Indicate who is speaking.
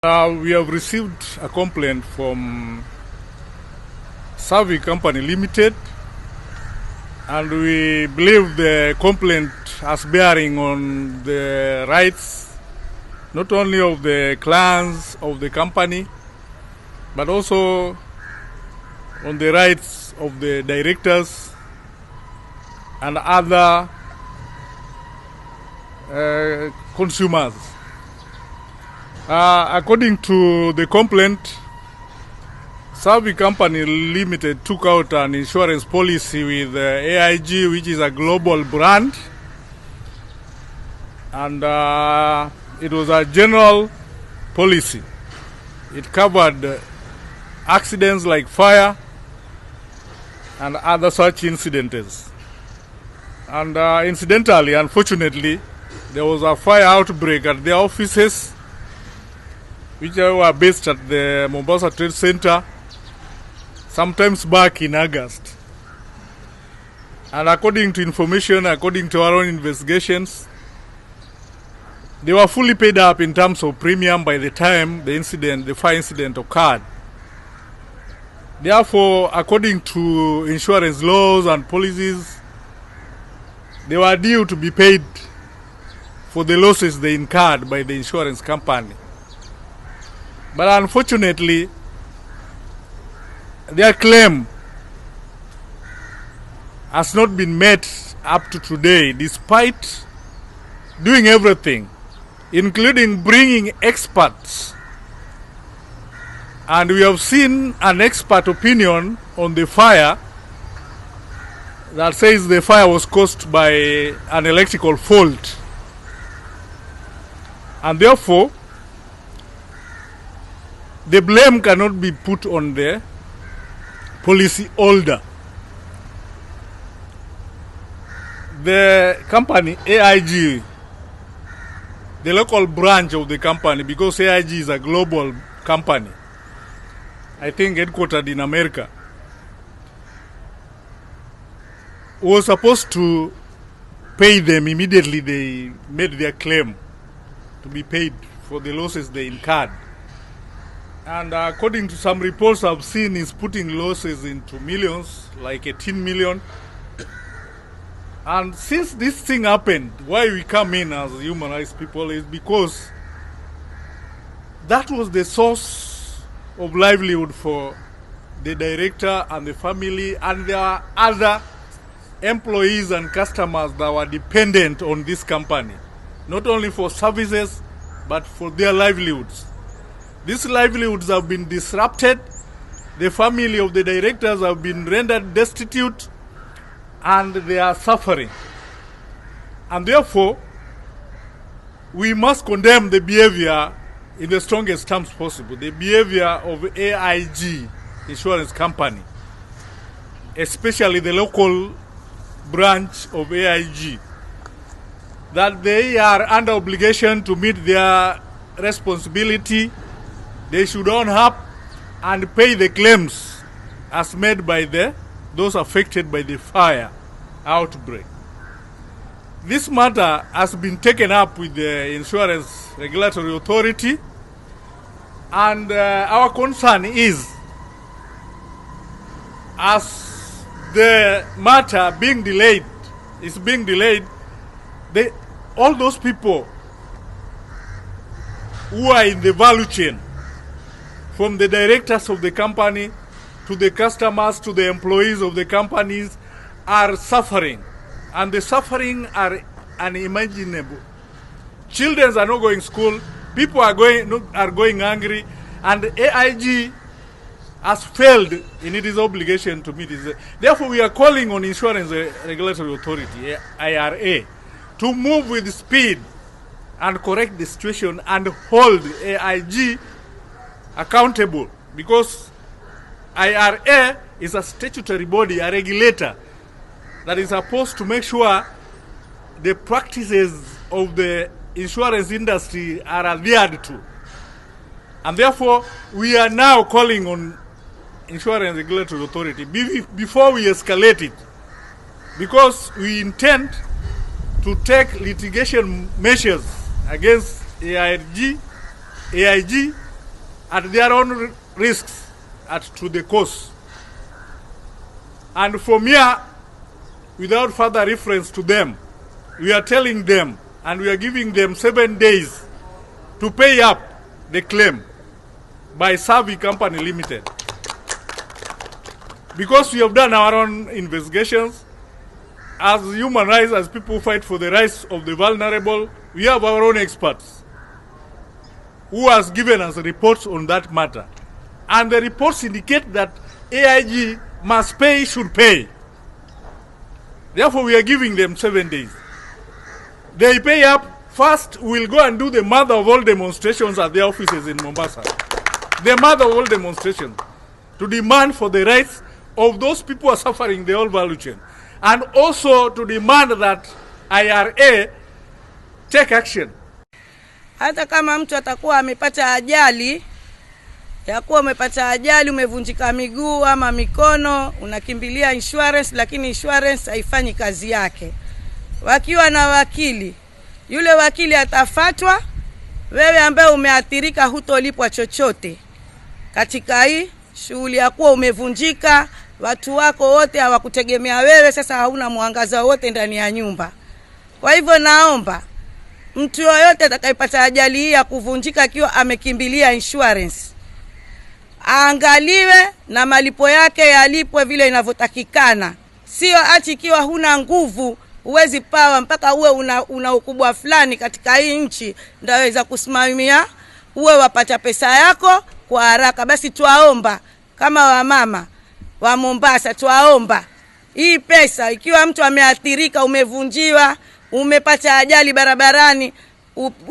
Speaker 1: We have received a complaint from Survey Company Limited, and we believe the complaint has bearing on the rights not only of the clients of the company, but also on the rights of the directors and other consumers. According to the complaint, Survey Company Limited took out an insurance policy with AIG, which is a global brand, and it was a general policy. It covered accidents like fire and other such incidents. And incidentally, unfortunately, there was a fire outbreak at their offices, which were based at the Mombasa Trade Center, sometimes back in August. And according to information, according to our own investigations, they were fully paid up in terms of premium by the time the fire incident occurred. Therefore, according to insurance laws and policies, they were due to be paid for the losses they incurred by the insurance company. But unfortunately, their claim has not been met up to today, despite doing everything, including bringing experts. And we have seen an expert opinion on the fire that says the fire was caused by an electrical fault. And therefore, the blame cannot be put on the policy holder. The company AIG, the local branch of the company, because AIG is a global company, I think headquartered in America, was supposed to pay them immediately they made their claim to be paid for the losses they incurred. And according to some reports I've seen, is putting losses into millions, like 18 million. And since this thing happened, why we come in as human rights people is because that was the source of livelihood for the director and the family, and there are other employees and customers that were dependent on this company, not only for services, but for their livelihoods. These livelihoods have been disrupted. The family of the directors have been rendered destitute, and they are suffering. And therefore, we must condemn the behavior in the strongest terms possible, the behavior of AIG Insurance Company, especially the local branch of AIG, that they are under obligation to meet their responsibility. They should own up and pay the claims as made by those affected by the fire outbreak. This matter has been taken up with the Insurance Regulatory Authority, and our concern is, as the matter is being delayed, all those people who are in the value chain, from the directors of the company to the customers to the employees of the companies, are suffering. And the suffering are unimaginable. Children are not going to school, people are going hungry, and AIG has failed in its obligation to meet it. Therefore, we are calling on Insurance Regulatory Authority, IRA, to move with speed and correct the situation and hold AIG accountable, because IRA is a statutory body, a regulator, that is supposed to make sure the practices of the insurance industry are adhered to. And therefore, we are now calling on Insurance Regulatory Authority before we escalate it, because we intend to take litigation measures against AIG at their own risks to the cause. And from here, without further reference to them, we are telling them and we are giving them 7 days to pay up the claim by Survey Company Limited. Because we have done our own investigations, as human rights, as people who fight for the rights of the vulnerable, we have our own experts who has given us reports on that matter. And the reports indicate that AIG must pay, should pay. Therefore, we are giving them 7 days. They pay up. First, we'll go and do the mother of all demonstrations at their offices in Mombasa. The mother of all demonstrations, to demand for the rights of those people who are suffering the whole value chain. And also to demand that IRA take action.
Speaker 2: Hata kama mtu atakuwa amepata ajali, ya kuwa umepata ajali, umevunjika miguu ama mikono, unakimbilia insurance, lakini insurance haifanyi kazi yake. Wakiwa na wakili, yule wakili atafatwa, wewe ambaye umeathirika hutolipwa chochote. Katika hii shughuli ya kuwa umevunjika, watu wako wote hawakutegemea wewe, sasa hauna mwangaza wote ndani ya nyumba. Kwa hivyo naomba mtu yoyote atakayepata ajali hii ya kuvunjika akiwa amekimbilia insurance, aangaliwe na malipo yake yalipwe vile inavyotakikana. Sio ati ikiwa huna nguvu, uwezi pawa mpaka uwe una ukubwa fulani katika hii nchi ndio waweza kusimamia uwe wapata pesa yako kwa haraka. Basi tuwaomba kama wamama wa Mombasa, tuwaomba hii pesa, ikiwa mtu ameathirika, umevunjiwa, umepata ajali barabarani,